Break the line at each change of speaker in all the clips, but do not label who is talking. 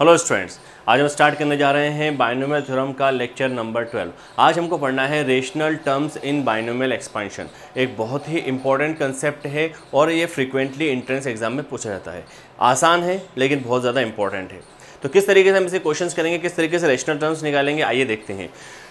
Hello students, आज हम start करने जा रहे हैं बाइनोमियल थ्योरम का लेक्चर नंबर 12। आज हमको पढ़ना है रेशनल टर्म्स इन बाइनोमियल एक्सपेंशन। एक बहुत ही इंपॉर्टेंट कंसेप्ट है और ये फ्रीक्वेंटली एंट्रेंस एग्जाम में पूछा जाता है। आसान है लेकिन बहुत ज़्यादा इंपॉर्टेंट है। तो किस तरीके से हम इसे क्वेश्चंस करेंगे, किस तरीके से रेशनल टर्म्स निकालेंगे, आइए देखते हैं।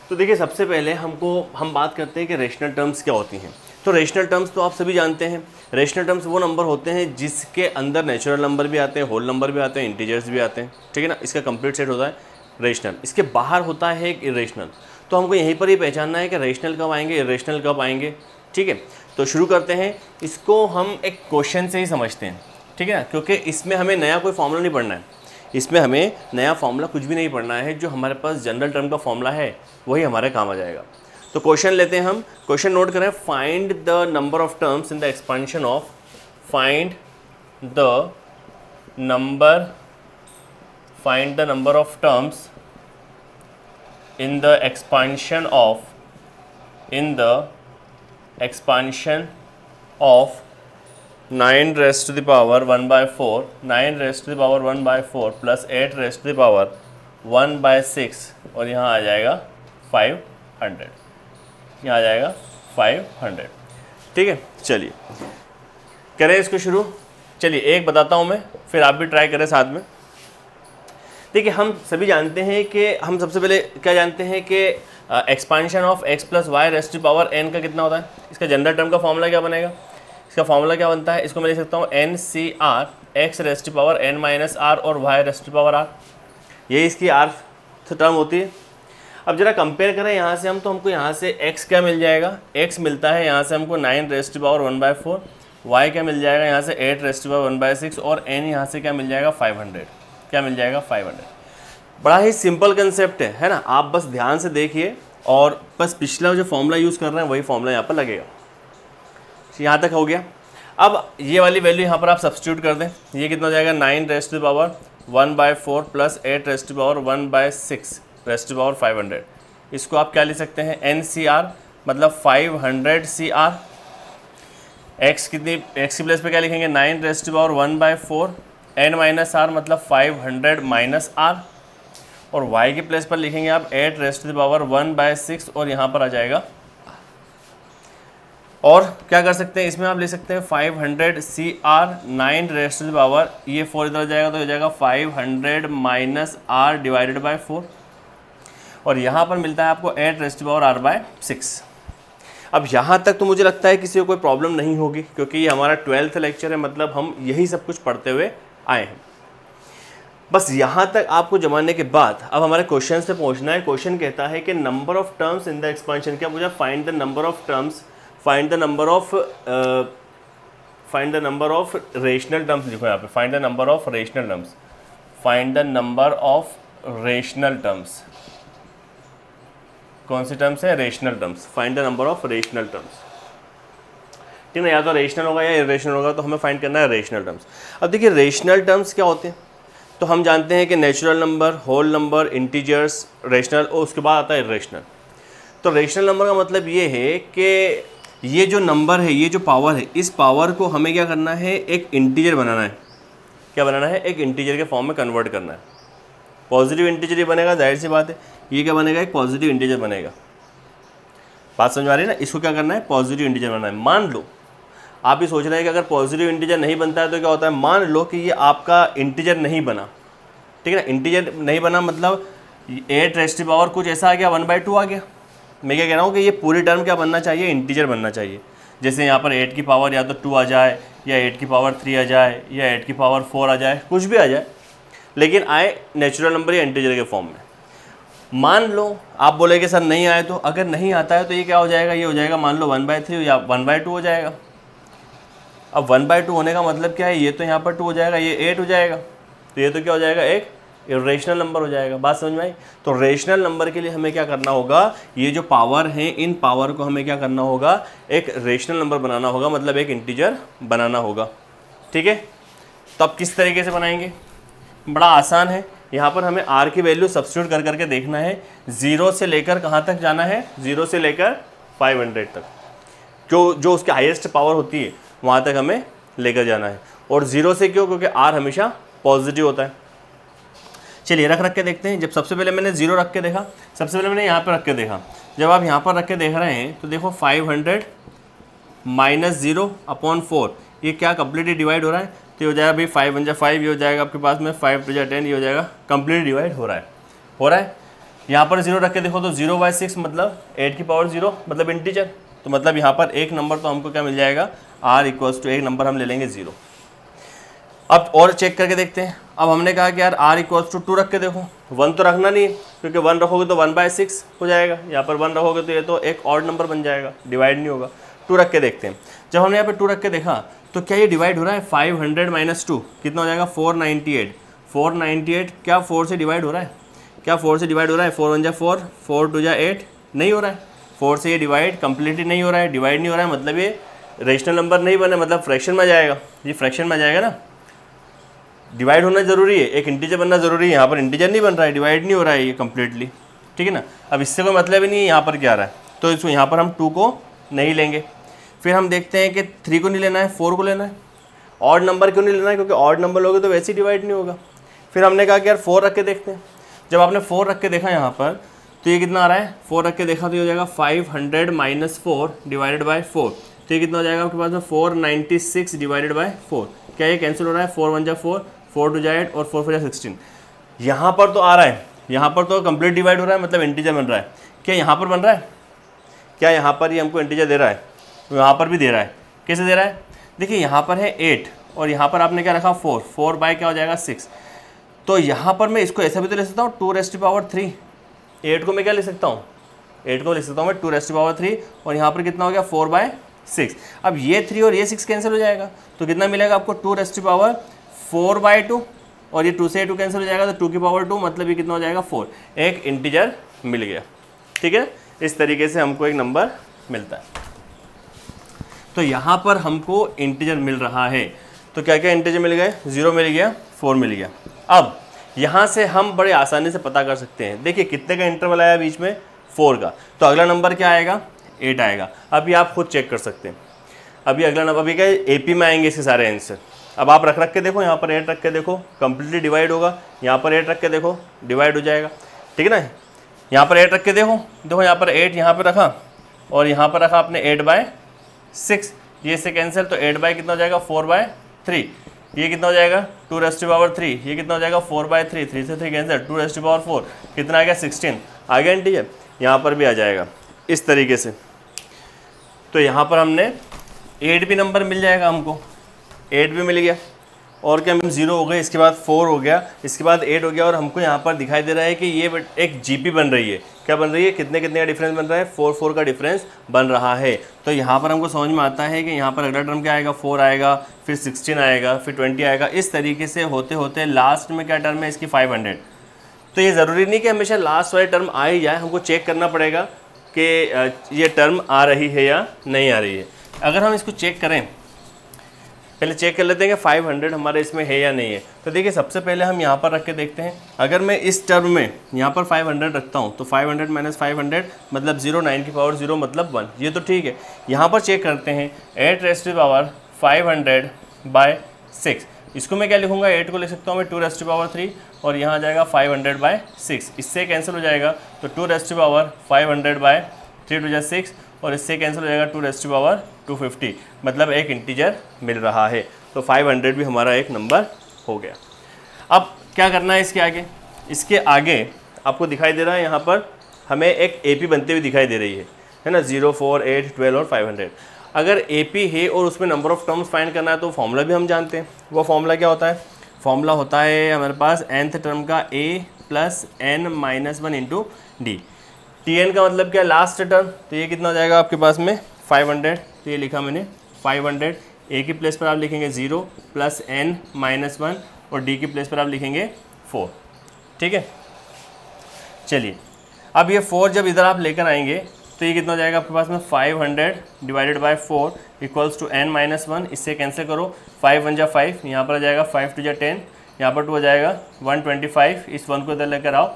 तो देखिए, सबसे पहले हम बात करते हैं कि रेशनल टर्म्स क्या होती हैं। तो रेशनल टर्म्स तो आप सभी जानते हैं। रेशनल टर्म्स वो नंबर होते हैं जिसके अंदर नेचुरल नंबर भी आते हैं, होल नंबर भी आते हैं, इंटीजर्स भी आते हैं, ठीक है ना। इसका कंप्लीट सेट होता है रेशनल। इसके बाहर होता है एक इरेशनल। तो हमको यहीं पर ही पहचानना है कि रेशनल कब आएंगे, इरेशनल कब आएंगे, ठीक है। तो शुरू करते हैं। इसको हम एक क्वेश्चन से ही समझते हैं, ठीक है ना, क्योंकि इसमें हमें नया कोई फॉर्मूला नहीं पढ़ना है। इसमें हमें नया फॉर्मूला कुछ भी नहीं पढ़ना है। जो हमारे पास जनरल टर्म का फॉर्मूला है वही हमारे काम आ जाएगा। तो क्वेश्चन लेते हैं हम। क्वेश्चन नोट करें। Find the number of terms in the expansion of, find the number of terms in the expansion of 9 raised to the power 1/4, 9 raised to the power 1/4 प्लस 8 raised to the power 1/6 और यहाँ आ जाएगा 500, यहाँ आ जाएगा 500, ठीक है। चलिए करें इसको शुरू। चलिए एक बताता हूँ मैं, फिर आप भी ट्राई करें साथ में। देखिए, हम सभी जानते हैं कि हम सबसे पहले क्या जानते हैं कि expansion of x plus Y raise to power n का कितना होता है। इसका जनरल टर्म का फॉर्मूला क्या बनेगा, इसका फॉर्मूला क्या बनता है। इसको मैं लिख सकता हूँ NCR x raise to power n minus r और y raise to power r। ये इसकी r टर्म होती है। अब जरा कंपेयर करें यहाँ से हम, तो हमको यहाँ से x क्या मिल जाएगा, x मिलता है यहाँ से हमको 9 रेस्ट टू पावर 1/4, y क्या मिल जाएगा यहाँ से 8 रेस्ट टू पावर 1/6 और n यहाँ से क्या मिल जाएगा 500, क्या मिल जाएगा 500। बड़ा ही सिंपल कंसेप्ट है ना। आप बस ध्यान से देखिए और बस पिछला जो फॉर्मूला यूज़ कर रहे हैं वही फॉर्मूला यहाँ पर लगेगा। यहाँ तक हो गया। अब ये वाली वैल्यू यहाँ पर आप सब्स्टिट्यूट कर दें। ये कितना हो जाएगा 9 रेस्ट टू पावर 1/4 प्लस 8 raise to power 1/6 raise to power 500। इसको आप क्या लिख सकते हैं NCR मतलब 500 CR। x कितनी, x की प्लेस पे क्या लिखेंगे 9 raise to power 1/4 n minus r मतलब 500 माइनस r और y की प्लेस पर लिखेंगे आप 8 रेस्ट टू पावर 1/6 और यहाँ पर आ जाएगा। और क्या कर सकते हैं इसमें, आप ले सकते हैं 500 CR 9 रेस्ट टू पावर, ये 4 इधर आ जाएगा तो हो जाएगा 500 माइनस r डिवाइडेड बाय 4 और यहाँ पर मिलता है आपको 8 रेस्ट टू पावर r/6। अब यहाँ तक तो मुझे लगता है किसी को कोई प्रॉब्लम नहीं होगी, क्योंकि ये हमारा 12th लेक्चर है, मतलब हम यही सब कुछ पढ़ते हुए आए हैं। बस यहाँ तक आपको जमाने के बाद अब हमारे क्वेश्चन से पहुँचना है। क्वेश्चन कहता है कि number of terms in the expansion, क्या मुझे find the number of terms, find the number of rational terms लिखो यहाँ पे। Find the number of rational terms, find the number of rational terms. कौन सी टर्म्स है, rational terms. Find the number of rational terms, ठीक है ना। या तो रेशनल होगा या इरेशनल होगा, तो हमें फाइंड करना है रेशनल टर्म्स। अब देखिए रेशनल टर्म्स क्या होते हैं। तो हम जानते हैं कि natural number, whole number, integers, rational और उसके बाद आता है इरेशनल। तो रेशनल नंबर का मतलब ये है कि ये जो नंबर है, ये जो पावर है, इस पावर को हमें क्या करना है, एक इंटीजर बनाना है। क्या बनाना है, एक इंटीजर के फॉर्म में कन्वर्ट करना है। पॉजिटिव इंटीजर ही बनेगा, जाहिर सी बात है। ये क्या बनेगा, एक पॉजिटिव इंटीजर बनेगा। बात समझ आ रही है ना। इसको क्या करना है, पॉजिटिव इंटीजर बनाना है। मान लो आप भी सोच रहे हैं कि अगर पॉजिटिव इंटीजर नहीं बनता है तो क्या होता है। मान लो कि ये आपका इंटीजर नहीं बना, ठीक है ना। इंटीजर नहीं बना मतलब 8 रेस्ट टू पावर कुछ ऐसा आ गया 1/2 आ गया। मैं क्या कह रहा हूँ कि ये पूरी टर्म क्या बनना चाहिए, इंटीजर बनना चाहिए। जैसे यहाँ पर 8 की पावर या तो 2 आ जाए, या 8 की पावर 3 आ जाए, या 8 की पावर 4 आ जाए, कुछ भी आ जाए, लेकिन आए नेचुरल नंबर या इंटीजर के फॉर्म में। मान लो आप बोले कि सर नहीं आए, तो अगर नहीं आता है तो ये क्या हो जाएगा, ये हो जाएगा मान लो 1/3 या 1/2 हो जाएगा। अब 1/2 होने का मतलब क्या है, ये तो यहाँ पर 2 हो जाएगा, ये 8 हो जाएगा, तो ये तो क्या हो जाएगा, एक इरेशनल नंबर हो जाएगा। बात समझ में आई। तो रेशनल नंबर के लिए हमें क्या करना होगा, ये जो पावर है, इन पावर को हमें क्या करना होगा, एक रेशनल नंबर बनाना होगा, मतलब एक इंटीजर बनाना होगा, ठीक है। तो अब किस तरीके से बनाएंगे, बड़ा आसान है। यहाँ पर हमें r की वैल्यू सब्स्टिट्यूट कर करके देखना है। 0 से लेकर कहाँ तक जाना है, 0 से लेकर 500 तक, जो उसकी हाईएस्ट पावर होती है वहाँ तक हमें लेकर जाना है। और 0 से क्यों, क्योंकि r हमेशा पॉजिटिव होता है। चलिए रख के देखते हैं। जब सबसे पहले मैंने 0 रख के देखा, सबसे पहले मैंने यहाँ पर रख के देखा, जब आप यहाँ पर रख के देख रहे हैं तो देखो 500 माइनस 0 अपॉन 4, ये क्या कंप्लीटली डिवाइड हो रहा है, तो ये हो जाएगा भाई 5 1 जा 5, ये हो जाएगा आपके पास में 5 2 जा 10, ये हो जाएगा कंप्लीटली डिवाइड हो रहा है। यहाँ पर 0 रख के देखो तो 0/6 मतलब 8 की पावर 0 मतलब इंटीजर, तो मतलब यहाँ पर एक नंबर तो हमको क्या मिल जाएगा, r इक्वल्स टू एक नंबर हम ले लेंगे 0। अब और चेक करके देखते हैं। अब हमने कहा कि यार r इक्वल्स टू 2 रख के देखो, 1 तो रखना नहीं है क्योंकि 1 रखोगे तो 1/6 हो जाएगा, यहाँ पर 1 रखोगे तो ये तो एक ऑड नंबर बन जाएगा, डिवाइड नहीं होगा। 2 रख के देखते हैं। जब हमने यहाँ पे 2 रख के देखा तो क्या ये डिवाइड हो रहा है, 500 माइनस 2 कितना हो जाएगा 498, 498 क्या 4 से डिवाइड हो रहा है, क्या 4 से डिवाइड हो रहा है, 4 1 जा 4, 4 2 जा 8, नहीं हो रहा है, 4 से ये डिवाइड कंप्लीटली नहीं हो रहा है, डिवाइड नहीं हो रहा है, मतलब ये रेशनल नंबर नहीं बना, मतलब फ्रैक्शन में जाएगा, ये फ्रैक्शन में जाएगा ना। डिवाइड होना जरूरी है, एक इंटीजर बनना जरूरी है, यहाँ पर इंटीजर नहीं बन रहा है, डिवाइड नहीं हो रहा है ये कम्प्लीटली, ठीक है ना। अब इससे कोई मतलब ही नहीं है यहाँ पर क्या आ रहा है, तो इसको यहाँ पर हम 2 को नहीं लेंगे। फिर हम देखते हैं कि 3 को नहीं लेना है, 4 को लेना है। ऑड नंबर क्यों नहीं लेना है, क्योंकि ऑड नंबर लोगे तो वैसे ही डिवाइड नहीं होगा। फिर हमने कहा कि यार 4 रख के देखते हैं। जब आपने 4 रख के देखा यहाँ पर तो ये कितना आ रहा है, 4 रख के देखा तो ये हो जाएगा 500 माइनस 4 डिवाइडेड बाई 4, तो ये कितना हो जाएगा आपके पास में 496 डिवाइडेड बाई 4। क्या ये कैंसिल हो रहा है, 4 1 जा 4, 4 2 जा 8 और 4 4 जा 16। यहाँ पर तो आ रहा है, यहाँ पर तो कंप्लीट डिवाइड हो रहा है, मतलब इंटीजर बन रहा है। क्या यहाँ पर बन रहा है, क्या यहाँ पर ये हमको इंटीजर दे रहा है, यहाँ पर भी दे रहा है। कैसे दे रहा है, देखिए यहाँ पर है 8 और यहाँ पर आपने क्या रखा 4, 4 बाय क्या हो जाएगा 6। तो यहाँ पर मैं इसको ऐसा भी तो ले सकता हूँ 2⁻3, 8 को मैं क्या ले सकता हूँ, 8 को ले सकता हूँ मैं 2⁻3 और यहाँ पर कितना हो गया 4/6। अब ये 3 और ये 6 कैंसिल हो जाएगा तो कितना मिलेगा आपको 2⁻4/2 और ये 2 से 2 कैंसिल हो जाएगा तो 2⁻2 मतलब ये कितना हो जाएगा 4, एक इंटीजर मिल गया, ठीक है। इस तरीके से हमको एक नंबर मिलता है। तो यहाँ पर हमको इंटीजर मिल रहा है, तो क्या क्या इंटीजर मिल गए, 0 मिल गया, 4 मिल गया। अब यहाँ से हम बड़े आसानी से पता कर सकते हैं, देखिए कितने का इंटरवल आया बीच में, 4 का, तो अगला नंबर क्या आएगा, 8 आएगा। अभी आप खुद चेक कर सकते हैं, अभी अगला नंबर अभी क्या AP में आएंगे इसके सारे आंसर। अब आप रख के देखो, यहाँ पर 8 रख के देखो कंप्लीटली डिवाइड होगा, यहाँ पर 8 रख के देखो डिवाइड हो जाएगा, ठीक है ना। यहाँ पर 8 रख के देखो, देखो यहाँ पर 8 यहाँ पर रखा और यहाँ पर रखा आपने 8/6, ये से कैंसिल, तो 8 कितना हो जाएगा 4/3, ये कितना हो जाएगा 2⁻3, ये कितना हो जाएगा 4/3, 3 से 3 कैंसिल, 2⁻4 कितना आ गया 16, आ गया इंटीजर। यहाँ पर भी आ जाएगा इस तरीके से। तो यहाँ पर हमने 8 भी नंबर मिल जाएगा हमको, 8 भी मिल गया और क्या 0 हो गए, इसके बाद 4 हो गया, इसके बाद 8 हो गया और हमको यहाँ पर दिखाई दे रहा है कि ये एक GP बन रही है। क्या बन रही है, कितने कितने का डिफरेंस बन रहा है, 4 4 का डिफरेंस बन रहा है। तो यहाँ पर हमको समझ में आता है कि यहाँ पर अगला टर्म क्या आएगा, 4 आएगा, फिर 16 आएगा, फिर 20 आएगा। इस तरीके से होते होते लास्ट में क्या टर्म है इसकी 500। तो ये ज़रूरी नहीं कि हमेशा लास्ट वाली टर्म आ ही जाए, हमको चेक करना पड़ेगा कि ये टर्म आ रही है या नहीं आ रही है। अगर हम इसको चेक करें, पहले चेक कर लेते हैं कि 500 हमारे इसमें है या नहीं है। तो देखिए सबसे पहले हम यहाँ पर रख के देखते हैं, अगर मैं इस टर्म में यहाँ पर 500 रखता हूँ तो 500 माइनस 500 मतलब 0, 9 की पावर 0 मतलब 1, ये तो ठीक है। यहाँ पर चेक करते हैं 8⁻500/6, इसको मैं क्या लिखूँगा, 8 को लिख सकता हूँ मैं 2⁻3 और यहाँ आ जाएगा 500/6, इससे कैंसिल हो जाएगा तो 2⁻500/3 2 6 और इससे कैंसिल हो जाएगा 2⁻250, मतलब एक इंटीजर मिल रहा है। तो 500 भी हमारा एक नंबर हो गया। अब क्या करना है इसके आगे आपको दिखाई दे रहा है, यहाँ पर हमें एक AP बनते हुए दिखाई दे रही है ना, 0 4 8 12 और 500। अगर AP है और उसमें नंबर ऑफ टर्म्स फाइंड करना है तो फॉर्मूला भी हम जानते हैं। वो फॉर्मूला क्या होता है, फॉर्मूला होता है हमारे पास nth टर्म का A + n-1 × d। Tn का मतलब क्या, लास्ट टर्म, तो ये कितना हो जाएगा आपके पास में 500, तो ये लिखा मैंने 500। A की प्लेस पर आप लिखेंगे 0 + n-1 और D की प्लेस पर आप लिखेंगे 4, ठीक है। चलिए अब ये 4 जब इधर आप लेकर आएंगे तो ये कितना हो जाएगा आपके पास में 500 divided by 4 equals to n-1, इससे कैंसिल करो, 5 1 जा 5, यहाँ पर आ जाएगा 5 2 जा 10, यहाँ पर 2 हो जाएगा 125, इस 1 को इधर लेकर आओ,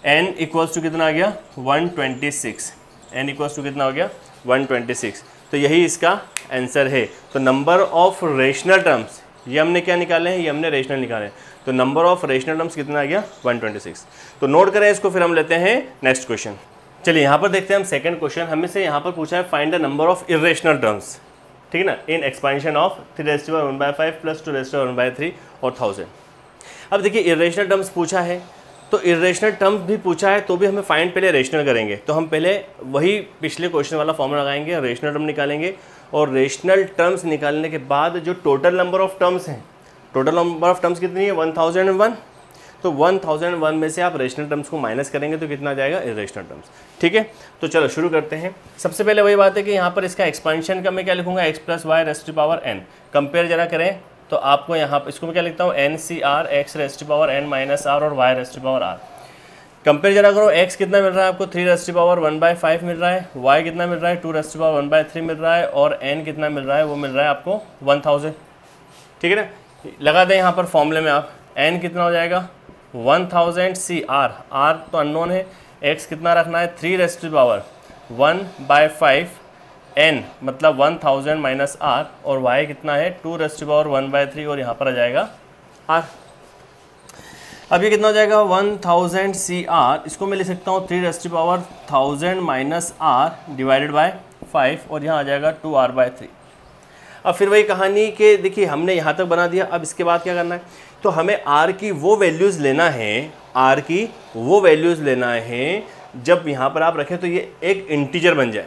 n इक्वल्स टू कितना आ गया 126, n इक्वल्स टू कितना हो गया 126। तो यही इसका आंसर है। तो नंबर ऑफ रेशनल टर्म्स ये हमने क्या निकाले हैं, ये हमने रेशनल निकाले हैं। तो नंबर ऑफ रेशनल टर्म्स कितना आ गया 126। तो नोट करें इसको, फिर हम लेते हैं नेक्स्ट क्वेश्चन। चलिए यहाँ पर देखते हैं हम सेकंड क्वेश्चन। हमें से यहाँ पर पूछा है find the number of irrational terms, ठीक है ना, इन एक्सपेंशन ऑफ 3⁻⁴ प्लस 2⁻³ और 1000। अब देखिए इरेशनल टर्म्स पूछा है, तो इरेशनल टर्म्स भी पूछा है तो भी हमें फाइंड पहले रेशनल करेंगे। तो हम पहले वही पिछले क्वेश्चन वाला फॉर्मूला लगाएंगे, रेशनल टर्म निकालेंगे और रेशनल टर्म्स निकालने के बाद जो टोटल नंबर ऑफ टर्म्स हैं, टोटल नंबर ऑफ टर्म्स कितनी है 1001, तो 1001 में से आप रेशनल टर्म्स को माइनस करेंगे तो कितना आ जाएगा इरेशनल टर्म्स। ठीक है, तो चलो शुरू करते हैं। सबसे पहले वही बात है कि यहाँ पर इसका एक्सपेंशन का मैं क्या लिखूंगा x + y⁻n। कंपेयर जरा करें तो आपको यहाँ पर इसको मैं क्या लिखता हूँ NCR x⁻n - r और y⁻r। कंपेयर जरा करो, x कितना मिल रहा है आपको 3⁻⁴ मिल रहा है, y कितना मिल रहा है 2⁻⁴ मिल रहा है और n कितना मिल रहा है, वो मिल रहा है आपको 1000। ठीक है ना, लगा दें यहाँ पर फॉर्मूले में आप, n कितना हो जाएगा 1000 CR, r तो अननोन है, x कितना रखना है 3⁻⁴ n मतलब 1000 - r और y कितना है 2⁻⁴ और यहाँ पर आ जाएगा r। अब ये कितना हो जाएगा 1000 CR, इसको मैं लिख सकता हूँ 3⁻1000 - r डिवाइडेड बाय 5 और यहाँ आ जाएगा 2r/3। अब फिर वही कहानी कि देखिए हमने यहाँ तक बना दिया, अब इसके बाद क्या करना है, तो हमें r की वो वैल्यूज़ लेना है, r की वो वैल्यूज़ लेना है जब यहाँ पर आप रखें तो ये एक इंटीजर बन जाए,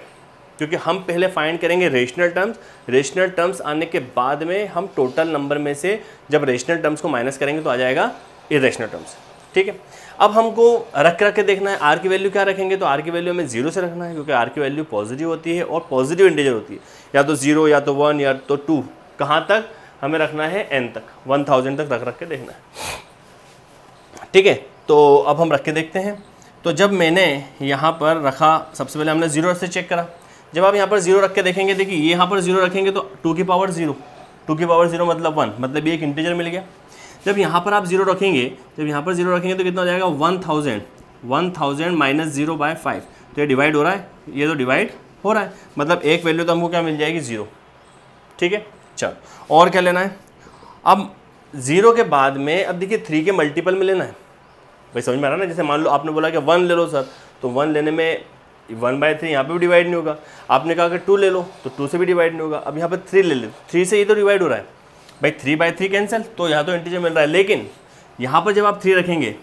क्योंकि हम पहले फाइंड करेंगे रेशनल टर्म्स, रेशनल टर्म्स आने के बाद में हम टोटल नंबर में से जब रेशनल टर्म्स को माइनस करेंगे तो आ जाएगा इरेशनल टर्म्स। ठीक है, अब हमको रख के देखना है r की वैल्यू क्या रखेंगे, तो r की वैल्यू हमें 0 से रखना है, क्योंकि r की वैल्यू पॉजिटिव होती है और पॉजिटिव इंटीजर होती है, या तो 0 या तो 1 या तो 2, कहाँ तक हमें रखना है n तक, 1000 तक रख के देखना है। ठीक है, तो अब हम रख के देखते हैं। तो जब मैंने यहाँ पर रखा, सबसे पहले हमने 0 से चेक करा, जब आप यहाँ पर 0 रख के देखेंगे, देखिए ये यहाँ पर 0 रखेंगे तो 2 की पावर 0, 2 की पावर 0 मतलब 1, मतलब ये एक इंटीजर मिल गया। जब यहाँ पर आप 0 रखेंगे, जब यहाँ पर 0 रखेंगे तो कितना हो जाएगा 1000 - 0/5, तो ये डिवाइड हो रहा है, ये तो डिवाइड हो रहा है, मतलब एक वैल्यू तो हमको क्या मिल जाएगी 0। ठीक है, चलो और क्या लेना है, अब 0 के बाद में अब देखिए 3 के मल्टीपल में लेना है। भाई समझ में आ रहा है ना, जैसे मान लो आपने बोला कि 1 ले लो सर, तो 1 लेने में 1/3 यहाँ पे भी डिवाइड नहीं होगा, आपने कहा कि 2 ले लो तो 2 से भी डिवाइड नहीं होगा। अब यहाँ पर 3 ले लो, 3 से ये तो डिवाइड हो रहा है, भाई 3/3 कैंसिल, तो यहाँ तो इंटीजर मिल रहा है। लेकिन यहाँ पर जब आप 3 रखेंगे,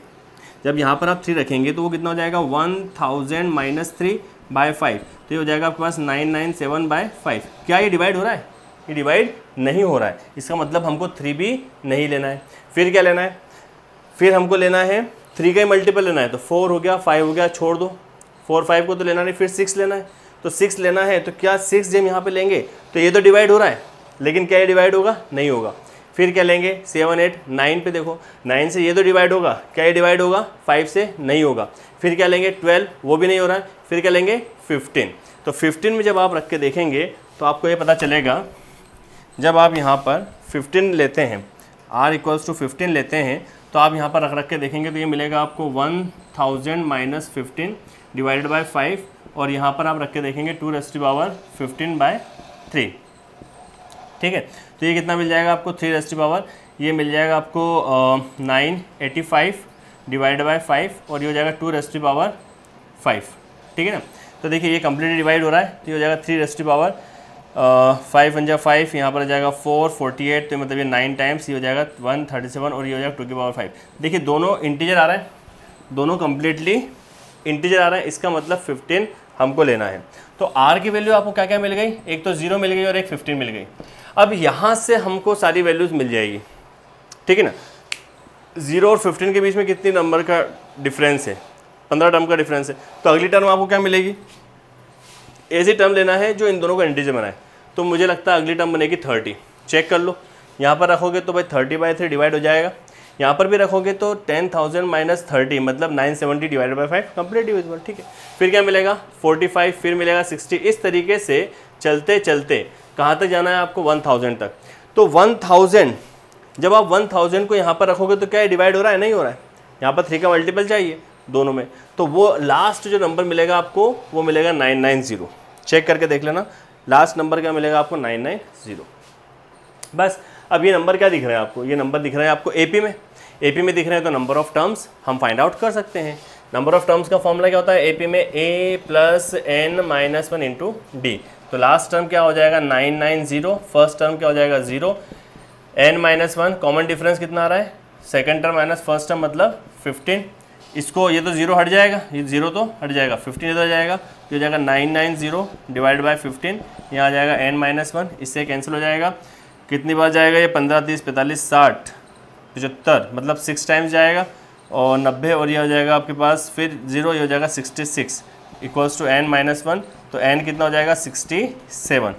जब यहाँ पर आप 3 रखेंगे तो वो कितना हो जाएगा 1000 - 3/5, तो ये हो जाएगा आपके पास 997/5। क्या ये डिवाइड हो रहा है, ये डिवाइड नहीं हो रहा है, इसका मतलब हमको 3 भी नहीं लेना है। फिर क्या लेना है, फिर हमको लेना है 3 का ही मल्टीपल लेना है, तो 4 हो गया, 5 हो गया, छोड़ दो, 4 5 को तो लेना नहीं, फिर 6 लेना है, तो 6 लेना है, तो क्या 6 जब यहाँ पे लेंगे तो ये तो डिवाइड हो रहा है, लेकिन क्या ये डिवाइड होगा, नहीं होगा। फिर क्या लेंगे 7 8 9 पे देखो, 9 से ये तो डिवाइड होगा, क्या ये डिवाइड होगा 5 से, नहीं होगा। फिर क्या लेंगे 12, वो भी नहीं हो रहा है। फिर क्या लेंगे 15, तो 15 में जब आप रख के देखेंगे तो आपको ये पता चलेगा, जब आप यहाँ पर 15 लेते हैं, r = 15 लेते हैं, तो आप यहाँ पर रख के देखेंगे तो ये मिलेगा आपको 1000 - 15 डिवाइडेड बाय 5 और यहाँ पर आप रख के देखेंगे 2⁻15/3। ठीक है, तो ये कितना मिल जाएगा आपको 3 ये मिल जाएगा आपको 985 डिवाइडेड बाय 5 और ये हो जाएगा 2⁻5। ठीक है ना, तो देखिए ये कम्प्लीटली डिवाइड हो रहा है, तो ये हो जाएगा 3⁻5 × 5, यहाँ पर आ जाएगा 4 48, तो मतलब ये 9 टाइम्स, ये हो जाएगा 137 और ये हो जाएगा 2⁻5। देखिए दोनों इंटीजर आ रहा है, दोनों कम्प्लीटली इंटीजर आ रहा है, इसका मतलब 15 हमको लेना है। तो r की वैल्यू आपको क्या क्या मिल गई, एक तो 0 मिल गई और एक 15 मिल गई। अब यहाँ से हमको सारी वैल्यूज़ मिल जाएगी। ठीक है ना, 0 और 15 के बीच में कितनी नंबर का डिफरेंस है, 15 टर्म का डिफरेंस है, तो अगली टर्म आपको क्या मिलेगी, ऐसी टर्म लेना है जो इन दोनों का इंटीजर बनाए। तो मुझे लगता है अगली टर्म बनेगी 30, चेक कर लो, यहाँ पर रखोगे तो भाई 30/3 डिवाइड हो जाएगा, यहाँ पर भी रखोगे तो 10,000 - 30 मतलब 970 डिवाइडेड बाय 5 कंप्लीट डिविजिबल। ठीक है, फिर क्या मिलेगा 45, फिर मिलेगा 60, इस तरीके से चलते चलते कहाँ तक जाना है आपको 1000 तक। तो 1000 जब आप 1000 को यहाँ पर रखोगे तो क्या डिवाइड हो रहा है, नहीं हो रहा है, यहाँ पर 3 का मल्टीपल चाहिए दोनों में, तो वो लास्ट जो नंबर मिलेगा आपको वो मिलेगा 990। चेक करके देख लेना, लास्ट नंबर क्या मिलेगा आपको 990। बस अब ये नंबर क्या दिख रहा है आपको, ये नंबर दिख रहा है आपको AP में। AP में दिख रहे हैं तो नंबर ऑफ टर्म्स हम फाइंड आउट कर सकते हैं। नंबर ऑफ टर्म्स का फॉर्मूला क्या होता है, AP में A plus n minus 1 into D. तो लास्ट टर्म क्या हो जाएगा 990, फर्स्ट टर्म क्या हो जाएगा 0, n माइनस 1 कॉमन डिफरेंस कितना आ रहा है, second term minus first term मतलब 15। इसको ये तो 0 हट जाएगा, ये 0 तो हट जाएगा, 15 इधर जाएगा तो हो जाएगा 990 डिवाइड बाई 15, यहाँ आ जाएगा n माइनस 1, इससे कैंसिल हो जाएगा। कितनी बार जाएगा ये 15 30 45 60 75 मतलब 6 टाइम्स जाएगा और 90 और ये हो जाएगा आपके पास फिर 0, ये हो जाएगा 66 इक्वल्स टू n माइनस 1। तो n कितना हो जाएगा 67,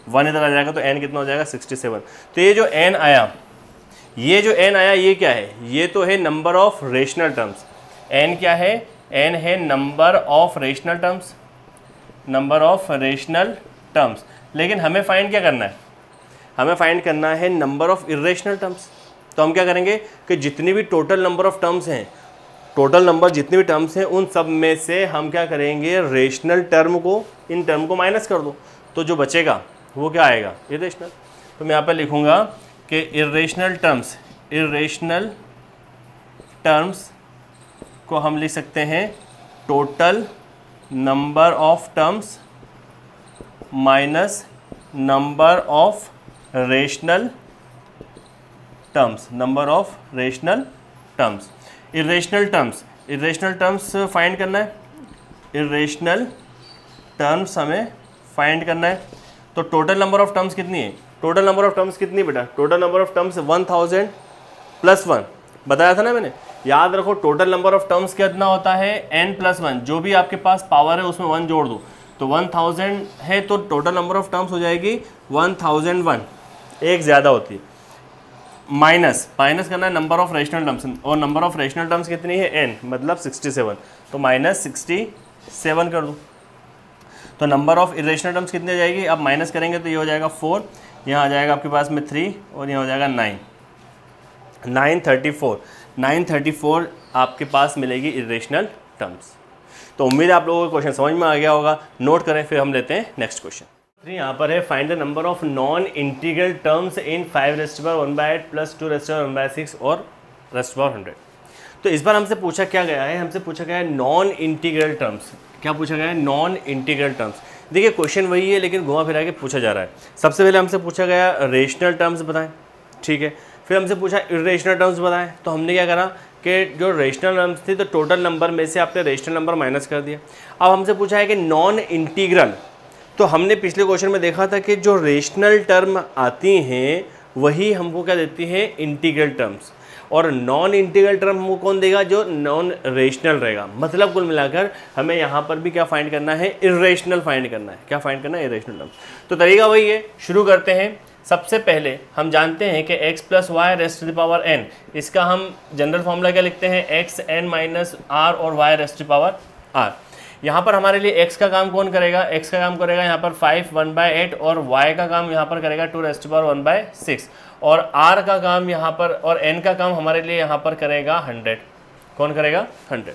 1 इधर आ जाएगा तो n कितना हो जाएगा 67। तो ये जो n आया, ये जो n आया ये क्या है, ये तो है number of rational terms. n क्या है, n है number of rational terms, number of rational terms. लेकिन हमें फाइंड क्या करना है, हमें फाइंड करना है नंबर ऑफ इरेशनल टर्म्स। तो हम क्या करेंगे कि जितनी भी टोटल नंबर ऑफ टर्म्स हैं, टोटल नंबर जितनी भी टर्म्स हैं उन सब में से हम क्या करेंगे, रेशनल टर्म को, इन टर्म को माइनस कर दो, तो जो बचेगा वो क्या आएगा, इरेशनल। तो मैं यहाँ पर लिखूँगा कि इरेशनल टर्म्स, इरेशनल टर्म्स को हम लिख सकते हैं total number of terms minus number of rational terms, number of rational terms. Irrational terms, irrational terms find करना है, इरेशनल टर्म्स हमें फाइंड करना है। तो टोटल नंबर ऑफ टर्म्स कितनी है, टोटल नंबर ऑफ टर्म्स कितनी बेटा, total number of terms 1000 plus 1 बताया था ना मैंने। याद रखो टोटल नंबर ऑफ टर्म्स कितना होता है n प्लस 1, जो भी आपके पास पावर है उसमें 1 जोड़ दो, तो 1000 है तो टोटल नंबर ऑफ टर्म्स हो जाएगी 1001, एक ज़्यादा होती है, माइनस करना है नंबर ऑफ रेशनल टर्म्स, और नंबर ऑफ रेशनल टर्म्स कितनी है n मतलब 67, तो माइनस 67 कर दो। तो नंबर ऑफ इरेशनल टर्म्स कितनी आ जाएगी, अब माइनस करेंगे तो ये हो जाएगा 4, यहाँ आ जाएगा आपके पास में 3 और यहाँ हो जाएगा 934 आपके पास मिलेगी इरेशनल टर्म्स। तो उम्मीद है आप लोगों को क्वेश्चन समझ में आ गया होगा, नोट करें फिर हम लेते हैं नेक्स्ट क्वेश्चन। यहाँ पर है find the number of non integral terms in 5⁻⁴ plus 2⁻⁴ और ⁻100। तो इस बार हमसे पूछा क्या गया है, हमसे पूछा गया है नॉन इंटीग्रल टर्म्स। क्या पूछा गया है, नॉन इंटीग्रल टर्म्स। देखिए क्वेश्चन वही है लेकिन घुमा फिरा के पूछा जा रहा है। सबसे पहले हमसे पूछा गया रेशनल टर्म्स बताएं, ठीक है, फिर हमसे पूछा इरेशनल टर्म्स बताएं। तो हमने क्या करा कि जो रेशनल टर्म्स थी तो टोटल नंबर में से आपने रेशनल नंबर माइनस कर दिया। अब हमसे पूछा है कि नॉन इंटीग्रल, तो हमने पिछले क्वेश्चन में देखा था कि जो रेशनल टर्म आती हैं वही हमको क्या देती है, इंटीग्रल टर्म्स, और नॉन इंटीग्रल टर्म हमको कौन देगा, जो नॉन रेशनल रहेगा। मतलब कुल मिलाकर हमें यहाँ पर भी क्या फाइंड करना है, इरेशनल फाइंड करना है। क्या फाइंड करना है, इरेशनल टर्म। तो तरीका वही है, शुरू करते हैं। सबसे पहले हम जानते हैं कि x plus Y raise to the power n, इसका हम जनरल फॉर्मूला क्या लिखते हैं, x n माइनस r और y raise to the power r। यहाँ पर हमारे लिए x का काम कौन करेगा, x का काम करेगा यहाँ पर 5 1/8 और y का काम यहाँ पर करेगा 2 रेस्ट टू द पावर 1/6 और r का काम यहाँ पर और n का काम हमारे लिए यहाँ पर करेगा 100। कौन करेगा, 100।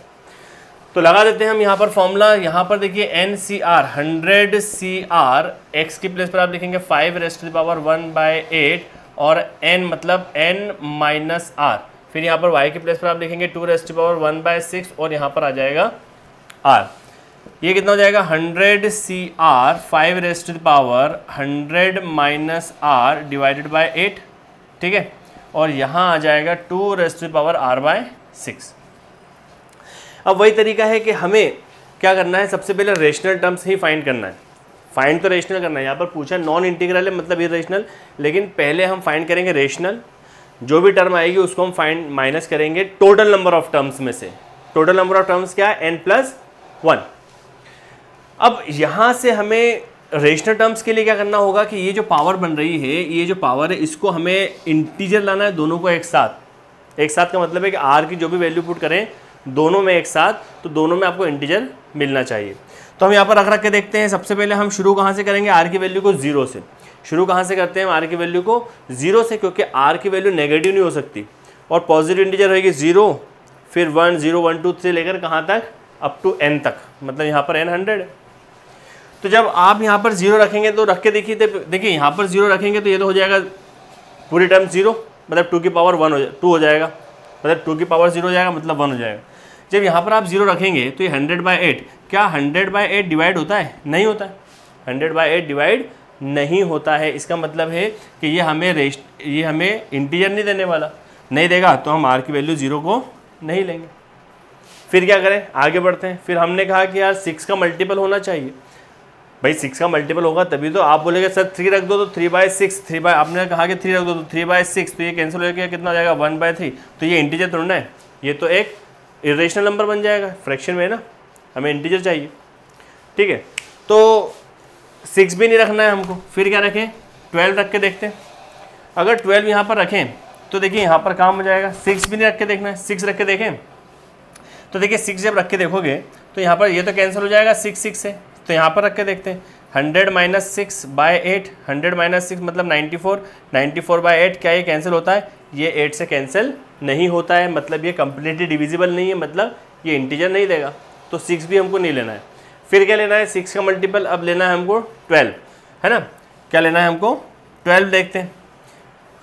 तो लगा देते हैं हम यहाँ पर फॉर्मूला। यहाँ पर देखिए NCR 100 CR, x की प्लेस पर आप लिखेंगे 5 रेस्ट टू द पावर 1/8 और n मतलब n माइनस r, फिर यहाँ पर y की प्लेस पर आप लिखेंगे 2 रेस्ट टू द पावर 1/6 और यहाँ पर आ जाएगा r। ये कितना हो जाएगा, 100 CR 5 raise to the power 100 minus r divided by 8, ठीक है, और यहाँ आ जाएगा 2 rest to the power r/6। अब वही तरीका है कि हमें क्या करना है, सबसे पहले रेशनल टर्म्स ही फाइंड करना है। फाइंड तो रेशनल करना है, यहाँ पर पूछा नॉन इंटीग्रल है मतलब इरेशनल, लेकिन पहले हम फाइंड करेंगे रेशनल। जो भी टर्म आएगी उसको हम फाइंड माइनस करेंगे टोटल नंबर ऑफ टर्म्स में से। टोटल नंबर ऑफ टर्म्स क्या है, n+1। अब यहाँ से हमें रेशनल टर्म्स के लिए क्या करना होगा कि ये जो पावर बन रही है, ये जो पावर है इसको हमें इंटीजर लाना है, दोनों को एक साथ। एक साथ का मतलब है कि r की जो भी वैल्यू पुट करें दोनों में एक साथ, तो दोनों में आपको इंटीजर मिलना चाहिए। तो हम यहाँ पर रख के देखते हैं। सबसे पहले हम शुरू कहाँ से करेंगे, r की वैल्यू को 0 से। शुरू कहाँ से करते हैं, r की वैल्यू को 0 से, क्योंकि r की वैल्यू नेगेटिव नहीं हो सकती और पॉजिटिव इंटीजर रहेगी 0, फिर 1 0 1 2 3 लेकर कहाँ तक, अप टू n तक, मतलब यहाँ पर n 100 है। तो जब आप यहाँ पर 0 रखेंगे तो रख के देखिए यहाँ पर 0 रखेंगे तो ये तो हो जाएगा पूरी टर्म 0, मतलब 2 की पावर 2 हो जाएगा, मतलब 2 की पावर 0 हो जाएगा, मतलब 1 हो जाएगा। जब यहाँ पर आप 0 रखेंगे तो ये 100/8, क्या 100/8 डिवाइड होता है? नहीं होता है, 100/8 डिवाइड नहीं होता है। इसका मतलब है कि ये हमें इंटीजर नहीं देने वाला, नहीं देगा तो हम r की वैल्यू 0 को नहीं लेंगे। फिर क्या करें, आगे बढ़ते हैं। फिर हमने कहा कि यार 6 का मल्टीपल होना चाहिए। भाई 6 का मल्टीपल होगा तभी तो। आप बोलेंगे सर 3 रख दो तो 3/6, आपने कहा कि 3 रख दो तो 3/6, तो ये कैंसिल हो जाएगा, कितना हो जाएगा 1/3। तो ये इंटीजर थोड़ा है, ये तो एक इरेशनल नंबर बन जाएगा, फ्रैक्शन में ना, हमें इंटीजर चाहिए। ठीक है, तो 6 भी नहीं रखना है हमको। फिर क्या रखें, 12 रख के देखते हैं। अगर 12 यहाँ पर रखें तो देखिए यहाँ पर काम हो जाएगा। 6 भी नहीं रख के देखना है, 6 रख के देखें तो देखिए 6 जब रख के देखोगे तो यहाँ पर ये तो कैंसिल हो जाएगा 6 से। तो यहाँ पर रख के देखते हैं, 100 - 6/8, 100 - 6 मतलब 94, 94/8 क्या ये कैंसिल होता है? ये 8 से कैंसिल नहीं होता है, मतलब ये कम्प्लीटली डिविजिबल नहीं है, मतलब ये इंटीजर नहीं देगा। तो 6 भी हमको नहीं लेना है। फिर क्या लेना है, 6 का मल्टीपल अब लेना है हमको 12, है ना। क्या लेना है हमको, 12 देखते हैं,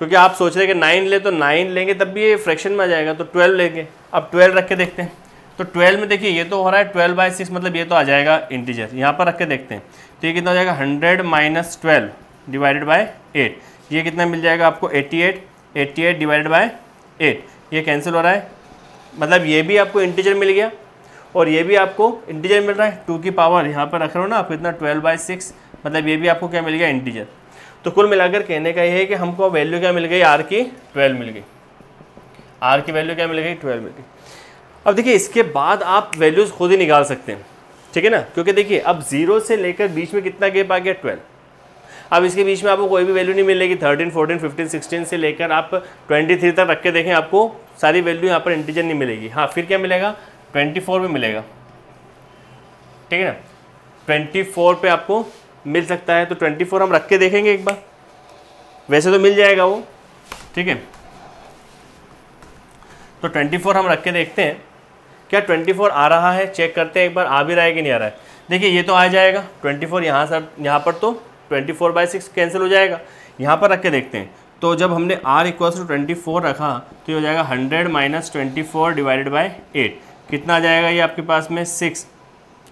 क्योंकि आप सोच रहे हैं कि 9 ले तो 9 लेंगे तब भी ये फ्रैक्शन में आ जाएगा, तो 12 लेंगे। अब 12 रख के देखते हैं, तो 12 में देखिए ये तो हो रहा है 12/6, मतलब ये तो आ जाएगा इंटीजर। यहाँ पर रख के देखते हैं तो ये कितना हो जाएगा, 100 - 12 डिवाइडेड बाय 8, ये कितना मिल जाएगा आपको 88, 88 डिवाइडेड बाय 8, ये कैंसिल हो रहा है, मतलब ये भी आपको इंटीजर मिल गया और ये भी आपको इंटीजर मिल रहा है। 2 की पावर यहाँ पर रख रहे हो ना आप कितना, 12/6, मतलब ये भी आपको क्या मिल गया, इंटीजर। तो कुल मिलाकर कहने का ये है कि हमको वैल्यू क्या मिल गई, आर की 12 मिल गई, आर की वैल्यू क्या मिल गई, 12 मिल गई। अब देखिए इसके बाद आप वैल्यूज़ खुद ही निकाल सकते हैं, ठीक है ना, क्योंकि देखिए अब 0 से लेकर बीच में कितना गैप आ गया, 12। अब इसके बीच में आपको कोई भी वैल्यू नहीं मिलेगी। 13, 14, 15, 16 से लेकर आप 23 तक रख के देखें, आपको सारी वैल्यू यहाँ पर इंटीजर नहीं मिलेगी। हाँ, फिर क्या मिलेगा, 24 भी मिलेगा, ठीक है ना, 24 पे आपको मिल सकता है। तो 24 हम रख के देखेंगे एक बार, वैसे तो मिल जाएगा वो, ठीक है। तो 24 हम रख के देखते हैं, क्या 24 आ रहा है, चेक करते हैं एक बार, आ भी रहा है कि नहीं आ रहा है। देखिए ये तो आ जाएगा 24, यहाँ पर तो 24/6 कैंसिल हो जाएगा। यहाँ पर रख के देखते हैं, तो जब हमने r = 24 रखा तो ये हो जाएगा 100 - 24 डिवाइडेड बाय 8, कितना आ जाएगा ये आपके पास में 6,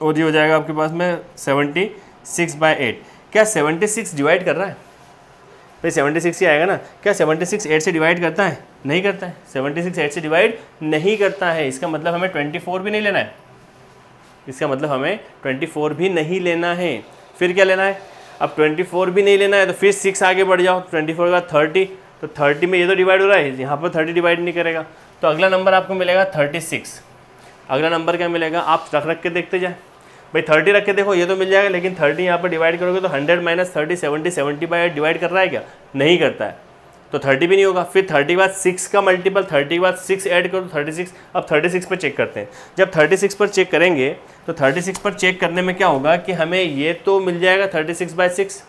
और ये हो जाएगा आपके पास में 76/8। क्या 76 डिवाइड कर रहा है भाई, 76 ही आएगा ना। क्या 76 8 से डिवाइड करता है, नहीं करता है, 76 8 से डिवाइड नहीं करता है। इसका मतलब हमें 24 भी नहीं लेना है, इसका मतलब हमें 24 भी नहीं लेना है। फिर क्या लेना है, अब 24 भी नहीं लेना है तो फिर 6 आगे बढ़ जाओ, 24 के बाद 30, तो 30 में ये तो डिवाइड हो रहा है, यहाँ पर 30 डिवाइड नहीं करेगा, तो अगला नंबर आपको मिलेगा 36। अगला नंबर क्या मिलेगा, आप रख के देखते जाए भाई, 30 रख के देखो ये तो मिल जाएगा, लेकिन 30 यहाँ पर डिवाइड करोगे तो 100 - 30 70, 70/8 डिवाइड कर रहा है क्या, नहीं करता है, तो 30 भी नहीं होगा। फिर 30 के बाद 6 का मल्टीपल, 30 के बाद 6 ऐड करो तो 36। अब 36 पर चेक करते हैं। जब 36 पर चेक करेंगे तो 36 पर चेक करने में क्या होगा कि हमें ये तो मिल जाएगा 36/6,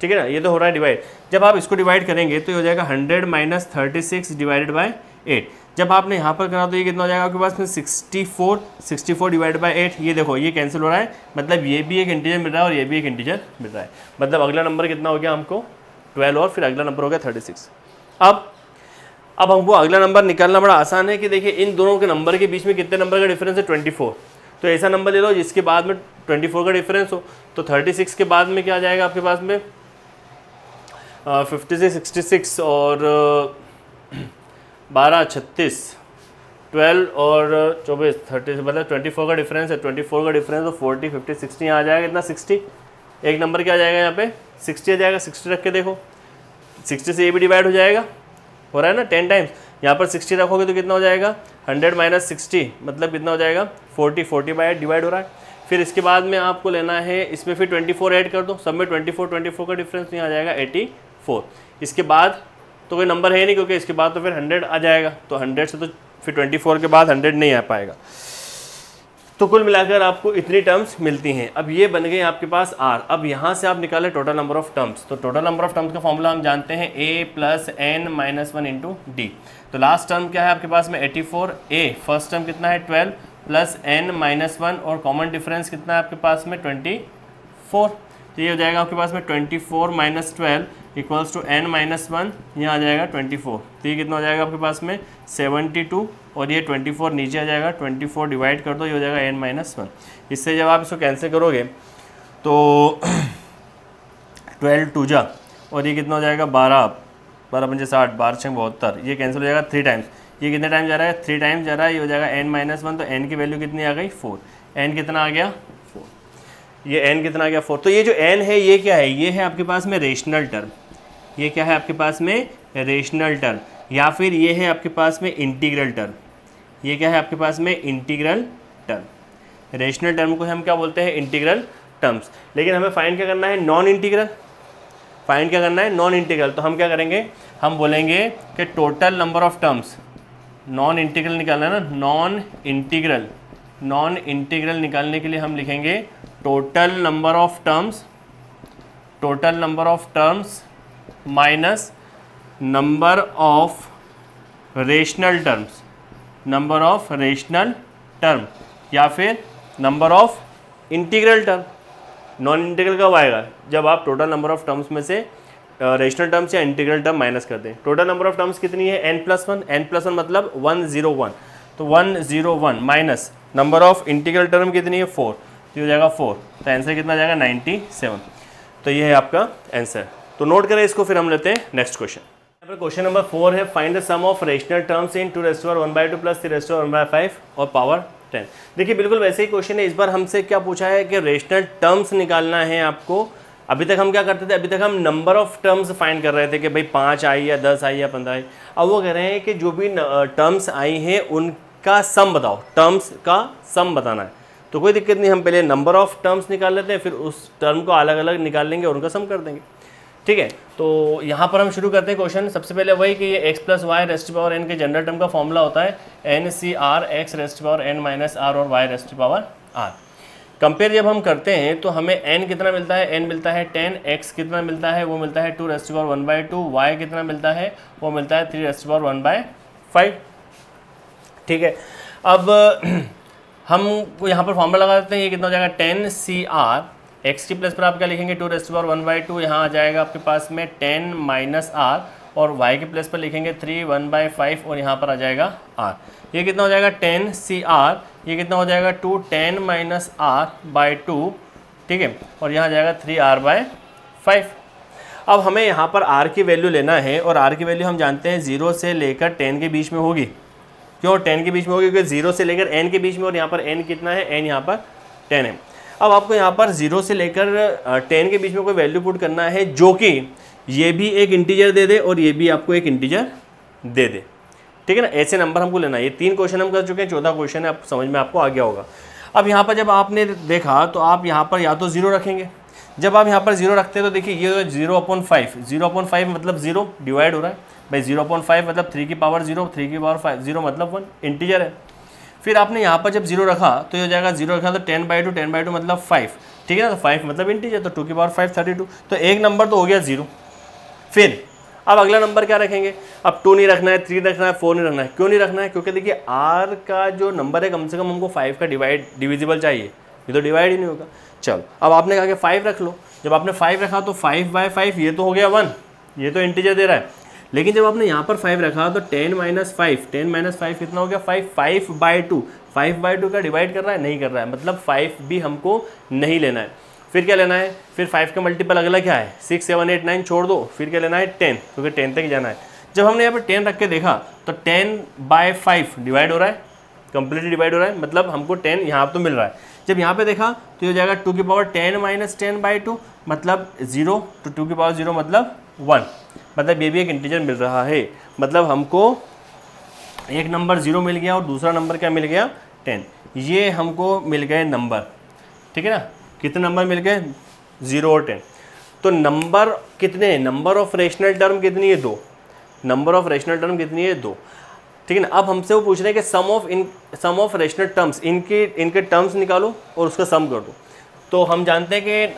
ठीक है ना, ये तो हो रहा है डिवाइड। जब आप इसको डिवाइड करेंगे तो ये हो जाएगा 100 - 36 डिवाइडेड बाय 8। जब आपने यहाँ पर करा तो ये कितना हो जाएगा आपके पास में 64 डिवाइडेड बाय 8। ये देखो ये कैंसिल हो रहा है, मतलब ये भी एक इंटीजर मिल रहा है और ये भी एक इंटीजर मिल रहा है। मतलब अगला नंबर कितना हो गया हमको 12, और फिर अगला नंबर हो गया 36। अब हमको अगला नंबर निकालना बड़ा आसान है कि देखिए इन दोनों के नंबर के बीच में कितने नंबर का डिफरेंस है, 24। तो ऐसा नंबर ले लो जिसके बाद में 24 का डिफरेंस हो। तो 36 के बाद में क्या आ जाएगा आपके पास में 56, 66 और 12, 36, 12 और 24, 30, मतलब 24 का डिफरेंस है। 24 का डिफरेंस तो 40, 50, 60 यहाँ आ जाएगा, इतना 60। एक नंबर क्या आ जाएगा यहाँ पे 60 आ जाएगा। 60 रख के देखो, 60 से ये भी डिवाइड हो जाएगा, हो रहा है ना 10 टाइम्स। यहाँ पर 60 रखोगे तो कितना हो जाएगा 100 - 60, मतलब कितना हो जाएगा 40, 40/8 डिवाइड हो रहा है। फिर इसके बाद में आपको लेना है, इसमें फिर 24 ऐड कर दो, सब में 24 का डिफरेंस यहाँ आ जाएगा 84। इसके बाद तो कोई नंबर है नहीं, क्योंकि इसके बाद तो फिर 100 आ जाएगा, तो 100 से तो फिर 24 के बाद 100 नहीं आ पाएगा। तो कुल मिलाकर आपको इतनी टर्म्स मिलती हैं। अब ये बन गए आपके पास r। अब यहाँ से आप निकालें टोटल नंबर ऑफ टर्म्स। तो टोटल नंबर ऑफ टर्म्स का फॉर्मूला हम जानते हैं a + n - 1 × d। तो लास्ट टर्म क्या है आपके पास में 84, a फर्स्ट टर्म कितना है 12 + n - 1 और कॉमन डिफरेंस कितना है आपके पास में 24। तो ये हो जाएगा आपके पास में 24 - 12 equals to n minus one, यहाँ आ जाएगा 24। तो ये कितना हो जाएगा आपके पास में 72, और ये 24 नीचे आ जाएगा, 24 डिवाइड कर दो, ये हो जाएगा n माइनस वन। इससे जब आप इसको कैंसिल करोगे तो 12 टू जा, और ये कितना हो जाएगा 12, 12 पंजे 60, 12 छः 72, ये कैंसिल हो जाएगा 3 टाइम्स। ये कितने टाइम जा रहा है 3 टाइम्स जा रहा है, ये हो जाएगा n माइनस वन। तो n की वैल्यू कितनी आ गई 4, n कितना आ गया 4, ये n कितना आ गया 4। तो ये जो n है ये क्या है, ये है आपके पास में रेशनल टर्म, ये क्या है आपके पास में रेशनल टर्म, या फिर ये है आपके पास में इंटीग्रल टर्म। ये क्या है आपके पास में इंटीग्रल टर्म। रेशनल टर्म को हम क्या बोलते हैं इंटीग्रल टर्म्स। लेकिन हमें फाइंड क्या करना है नॉन इंटीग्रल, फाइंड क्या करना है नॉन इंटीग्रल। तो हम क्या करेंगे, हम बोलेंगे कि total number of terms, non integral निकालना है ना, नॉन इंटीग्रल निकालने के लिए हम लिखेंगे total number of terms minus number of rational terms, number of rational term, या फिर number of integral term. Non integral कब आएगा, जब आप टोटल नंबर ऑफ टर्म्स में से रेशनल टर्म्स या इंटीग्रल टर्म माइनस कर दें। टोटल नंबर ऑफ टर्म्स कितनी है n+1, n+1 मतलब 101, तो 101 minus number of integral term कितनी है 4, तो हो जाएगा 4। तो आंसर कितना जाएगा 97। तो ये है आपका आंसर। तो नोट करें इसको, फिर हम लेते हैं नेक्स्ट क्वेश्चन। यहाँ पर क्वेश्चन नंबर 4 है, find the sum of rational terms in 2⁻² plus 3⁻⁵ और पावर 10। देखिए बिल्कुल वैसे ही क्वेश्चन है। इस बार हमसे क्या पूछा है कि रेशनल टर्म्स निकालना है आपको। अभी तक हम क्या करते थे, अभी तक हम नंबर ऑफ टर्म्स फाइंड कर रहे थे कि भाई 5 आई या 10 आई या 15 आई। अब वो कह रहे हैं कि जो भी टर्म्स आई हैं उनका सम बताओ, टर्म्स का सम बताना है। तो कोई दिक्कत नहीं, हम पहले नंबर ऑफ टर्म्स निकाल लेते हैं, फिर उस टर्म को अलग अलग निकाल लेंगे और उनका सम कर देंगे। ठीक है, तो यहाँ पर हम शुरू करते हैं क्वेश्चन। सबसे पहले वही कि ये x + y rest power n के जनरल टर्म का फॉर्मूला होता है NCR x rest power n minus r और y rest power r। Compare जब हम करते हैं तो हमें n कितना मिलता है, n मिलता है 10, x कितना मिलता है, वो मिलता है 2⁻1/2, y कितना मिलता है, वो मिलता है 3⁻1/5। ठीक है, अब हम यहाँ पर फॉर्मूला लगा देते हैं। ये कितना हो जाएगा 10CR, x की प्लेस पर आप क्या लिखेंगे 2⁻1/2, यहाँ आ जाएगा आपके पास में 10 माइनस r, और y के प्लेस पर लिखेंगे 3 1/5, और यहाँ पर आ जाएगा r। ये कितना हो जाएगा 10CR, ये कितना हो जाएगा 10 माइनस r/2। ठीक है, और यहाँ आ जाएगा 3r/5। अब हमें यहाँ पर r की वैल्यू लेना है, और r की वैल्यू हम जानते हैं 0 से लेकर 10 के बीच में होगी। क्यों 10 के बीच में होगी, क्योंकि 0 से लेकर n के बीच में, और यहाँ पर n कितना है, n यहाँ पर 10 है। अब आपको यहाँ पर 0 से लेकर 10 के बीच में कोई वैल्यू पुट करना है जो कि ये भी एक इंटीजर दे दे और ये भी आपको एक इंटीजर दे दे। ठीक है ना, ऐसे नंबर हमको लेना है। ये 3 क्वेश्चन हम कर चुके हैं, 14 क्वेश्चन है, आप समझ में आपको आ गया होगा। अब यहाँ पर जब आपने देखा तो आप यहाँ पर या तो 0 रखेंगे। जब आप यहाँ पर 0 रखते हैं तो देखिए ये 0/5, 0/5 मतलब 0 डिवाइड हो रहा है भाई, 0/5 मतलब 3 की पावर 0, 3 की पावर 5, 0 मतलब 1 इंटीजर है। फिर आपने यहाँ पर जब 0 रखा तो ये हो जाएगा 0 रखा तो 10/2, 10/2 मतलब 5। ठीक है ना, तो 5 मतलब इंटीजर, तो 2 की पावर 5 32। तो एक नंबर तो हो गया 0। फिर अब अगला नंबर क्या रखेंगे, अब 2 नहीं रखना है, 3 रखना है, 4 नहीं रखना है। क्यों नहीं रखना है, क्योंकि देखिए r का जो नंबर है कम से कम हमको 5 का डिविजिबल चाहिए, ये तो डिवाइड ही नहीं होगा। चलो अब आपने कहा कि 5 रख लो। जब आपने 5 रखा तो 5/5 ये तो हो गया 1, ये तो इंटीजर दे रहा है। लेकिन जब आपने यहाँ पर 5 रखा तो 10 माइनस 5 कितना हो गया 5, 5/2, 5/2 का डिवाइड कर रहा है, नहीं कर रहा है, मतलब 5 भी हमको नहीं लेना है। फिर क्या लेना है, फिर 5 का मल्टीपल अगला क्या है 6, 7, 8, 9 छोड़ दो, फिर क्या लेना है 10, क्योंकि 10 तक जाना है। जब हमने यहाँ पर 10 रख के देखा तो 10/5 डिवाइड हो रहा है, कंप्लीटली डिवाइड हो रहा है, मतलब हमको 10 यहाँ तो मिल रहा है। जब यहाँ पे देखा तो ये हो जाएगा 2 की पावर 10 माइनस 10/2 मतलब 0, तो 2 की पावर 0 मतलब 1, मतलब ये भी एक इंटीजर मिल रहा है। मतलब हमको एक नंबर 0 मिल गया और दूसरा नंबर क्या मिल गया 10। ये हमको मिल गए नंबर। ठीक है ना, कितने नंबर मिल गए 0 और 10। तो नंबर कितने, नंबर ऑफ रेशनल टर्म कितनी है 2, नंबर ऑफ रेशनल टर्म कितनी है 2। ठीक है ना, अब हमसे वो पूछ रहे हैं कि सम ऑफ रेशनल टर्म्स, इनके टर्म्स निकालो और उसका सम कर दो। तो हम जानते हैं कि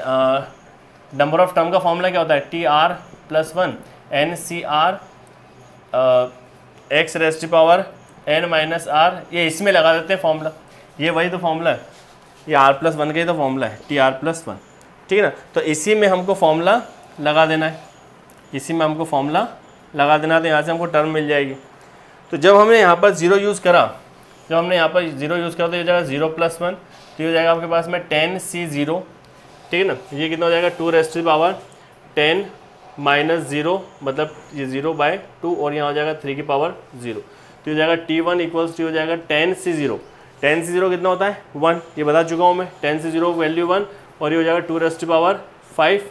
नंबर ऑफ टर्म का फॉर्मूला क्या होता है TR+1 NCR x rest power n minus r। ये इसमें लगा देते हैं फॉर्मूला, ये वही तो फॉर्मूला है, ये r+1 का ही तो फॉर्मूला है TR+1। ठीक है ना, तो इसी में हमको फॉर्मूला लगा देना है। इसी में हमको फॉर्मूला लगा देना, तो यहाँ से हमको टर्म मिल जाएगी। तो जब हमने यहाँ पर 0 यूज़ करा, तो ये हो जाएगा 0 + 1, तो ये हो जाएगा आपके पास में 10c0, ठीक है ना। ये कितना हो जाएगा 2 raised to the power 10 - 0, मतलब ये 0/2, और यहाँ हो जाएगा 3 की पावर 0, तो हो जाएगा t1 = हो जाएगा 10c0। 10c0 कितना होता है 1, ये बता चुका हूँ मैं। 10c0 वैल्यू 1, और ये हो जाएगा 2 raised to the power 5,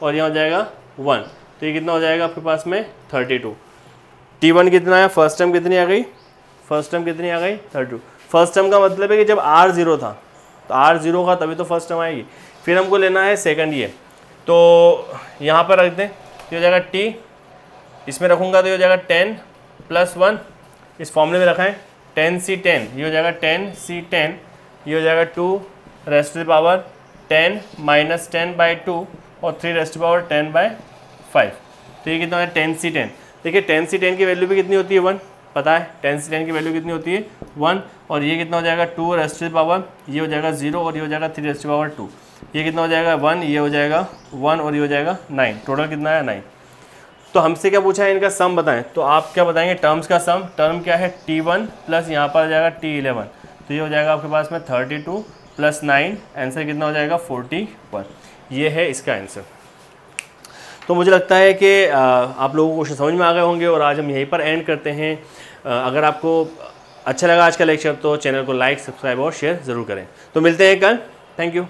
और यहाँ हो जाएगा 1, तो ये कितना हो जाएगा आपके पास में 32। t1 कितना है, फर्स्ट टर्म कितनी आ गई, 32। फर्स्ट टर्म का मतलब है कि जब r 0 था, तो r 0 का तभी तो फर्स्ट टर्म आएगी। फिर हमको लेना है सेकंड, ये तो यहाँ पर रख दें, तो हो जाएगा t, इसमें रखूँगा तो ये हो जाएगा 10 + 1, इस फॉर्मूले में रखा है 10c10, ये हो जाएगा 10c10, ये हो जाएगा 2 raised to the power 10 - 10/2, और 3 raised to the power 10/5, तो ये कितना है 10c10। देखिए 10c10 की वैल्यू भी कितनी होती है 1, पता है 10c10 की वैल्यू कितनी होती है 1, और ये कितना हो जाएगा 2 raised to the power, ये हो जाएगा 0, और ये हो जाएगा 3 raised to the power 2, ये कितना हो जाएगा 1, ये हो जाएगा 1, और ये हो जाएगा 9, टोटल कितना है 9। तो हमसे क्या पूछा है, इनका सम बताएं, तो आप क्या बताएंगे, टर्म्स का सम। टर्म क्या है t1 प्लस यहाँ पर आ जाएगा t11, तो ये हो जाएगा आपके पास में 32 + 9, आंसर कितना हो जाएगा 41। ये है इसका आंसर। तो मुझे लगता है कि आप लोगों को क्वेश्चन समझ में आ गए होंगे, और आज हम यहीं पर एंड करते हैं। अगर आपको अच्छा लगा आज का लेक्चर, तो चैनल को लाइक, सब्सक्राइब और शेयर ज़रूर करें। तो मिलते हैं कल, थैंक यू।